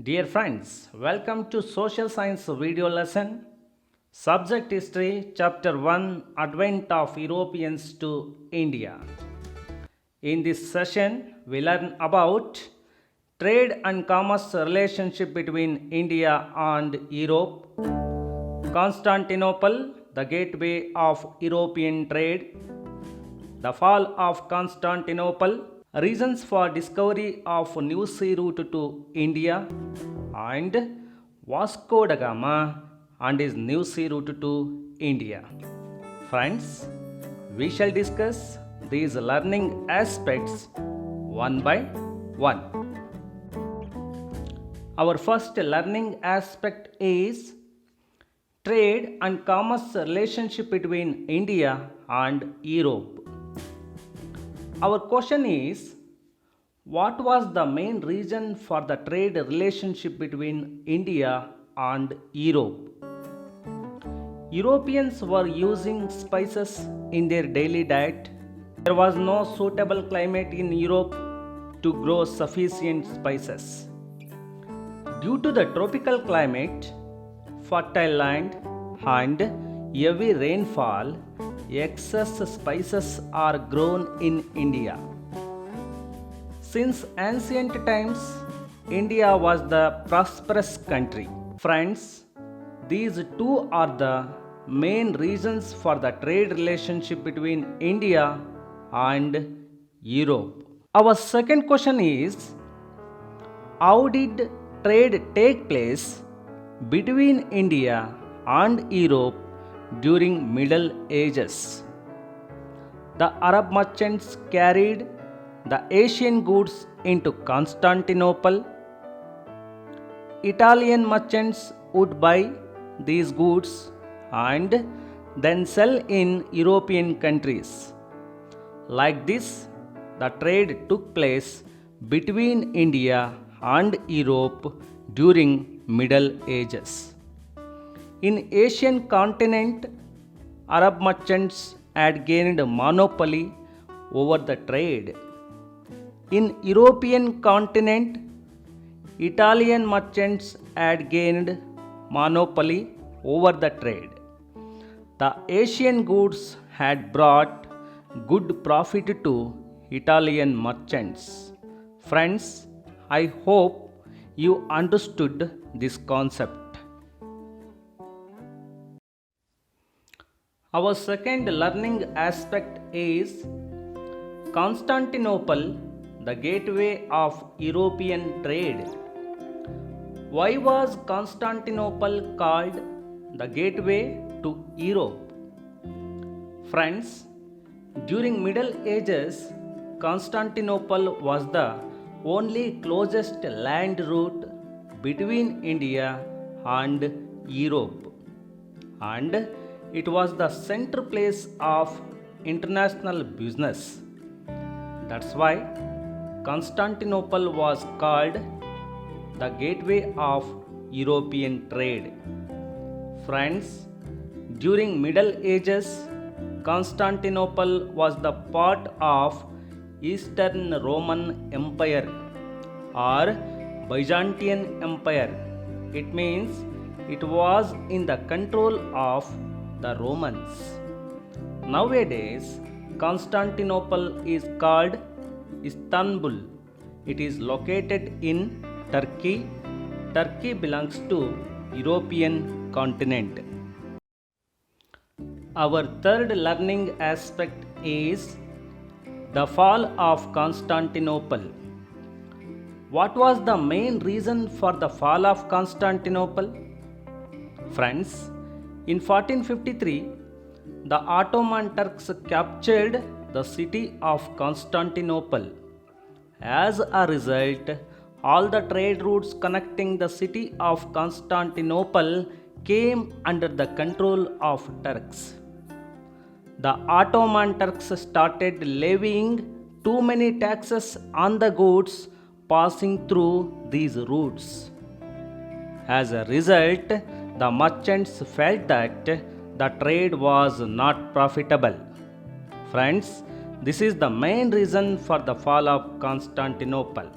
Dear friends, welcome to Social Science video lesson. Subject History, Chapter 1, Advent of Europeans to India. In this session, we learn about trade and commerce relationship between India and Europe, Constantinople, the gateway of European trade, the fall of Constantinople, reasons for discovery of new sea route to India, and Vasco da Gama and his new sea route to India. Friends, we shall discuss these learning aspects one by one. Our first learning aspect is trade and commerce relationship between India and Europe. Our question is, what was the main reason for the trade relationship between India and Europe? Europeans were using spices in their daily diet. There was no suitable climate in Europe to grow sufficient spices. Due to the tropical climate, fertile land, and heavy rainfall, excess spices are grown in India. Since ancient times, India was the prosperous country. Friends, these two are the main reasons for the trade relationship between India and Europe. Our second question is, how did trade take place between India and Europe during Middle Ages? The Arab merchants carried the Asian goods into Constantinople. Italian merchants would buy these goods and then sell in European countries. Like this, the trade took place between India and Europe during Middle Ages. In Asian continent, Arab merchants had gained monopoly over the trade. In European continent, Italian merchants had gained monopoly over the trade. The Asian goods had brought good profit to Italian merchants. Friends, I hope you understood this concept. Our second learning aspect is Constantinople, the gateway of European trade. Why was Constantinople called the gateway to Europe? Friends, during Middle Ages, Constantinople was the only closest land route between India and Europe, and it was the center place of international business. That's why Constantinople was called the gateway of European trade. Friends, during Middle Ages, Constantinople was the part of Eastern Roman Empire or Byzantine Empire. It means it was in the control of the Romans. Nowadays, Constantinople is called Istanbul. It is located in Turkey. Turkey belongs to European continent. Our third learning aspect is the fall of Constantinople. What was the main reason for the fall of Constantinople? Friends, in 1453, the Ottoman Turks captured the city of Constantinople. As a result, all the trade routes connecting the city of Constantinople came under the control of Turks. The Ottoman Turks started levying too many taxes on the goods passing through these routes. As a result, the merchants felt that the trade was not profitable. Friends, this is the main reason for the fall of Constantinople.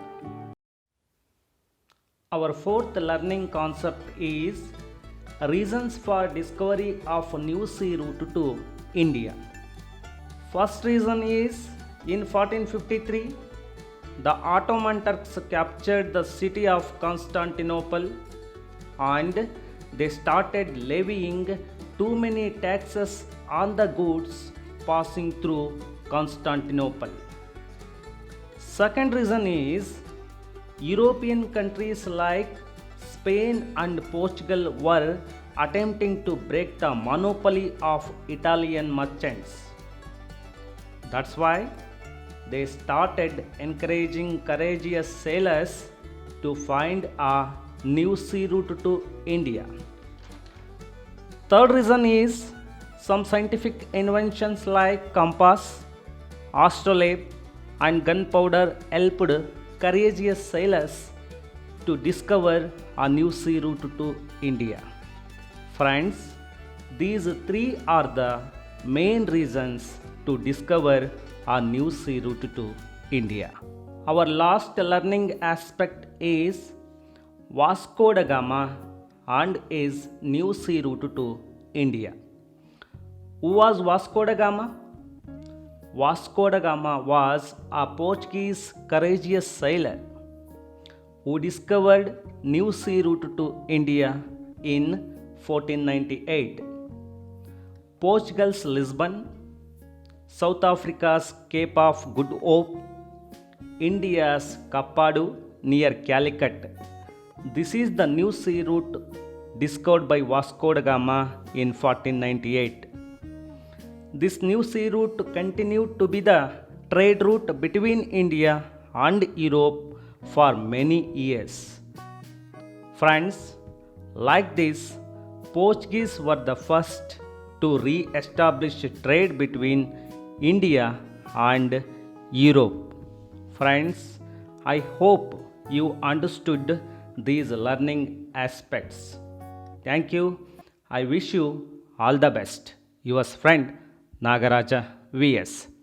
Our fourth learning concept is reasons for discovery of new sea route to India. First reason is in 1453 the Ottoman Turks captured the city of Constantinople and they started levying too many taxes on the goods passing through Constantinople. Second reason is European countries like Spain and Portugal were attempting to break the monopoly of Italian merchants. That's why they started encouraging courageous sailors to find a new sea route to India. Third reason is some scientific inventions like compass, astrolabe, and gunpowder helped courageous sailors to discover a new sea route to India. Friends, these three are the main reasons to discover a new sea route to India. Our last learning aspect is Vasco da Gama and his new sea route to India. Who was Vasco da Gama? Vasco da Gama was a Portuguese courageous sailor who discovered new sea route to India in 1498. Portugal's Lisbon, South Africa's Cape of Good Hope, India's Kapadu near Calicut. This is the new sea route discovered by Vasco da Gama in 1498. This new sea route continued to be the trade route between India and Europe for many years. Friends, like this, Portuguese were the first to re-establish trade between India and Europe. Friends, I hope you understood these learning aspects. Thank you. I wish you all the best. Yours friend Nagaraja VS.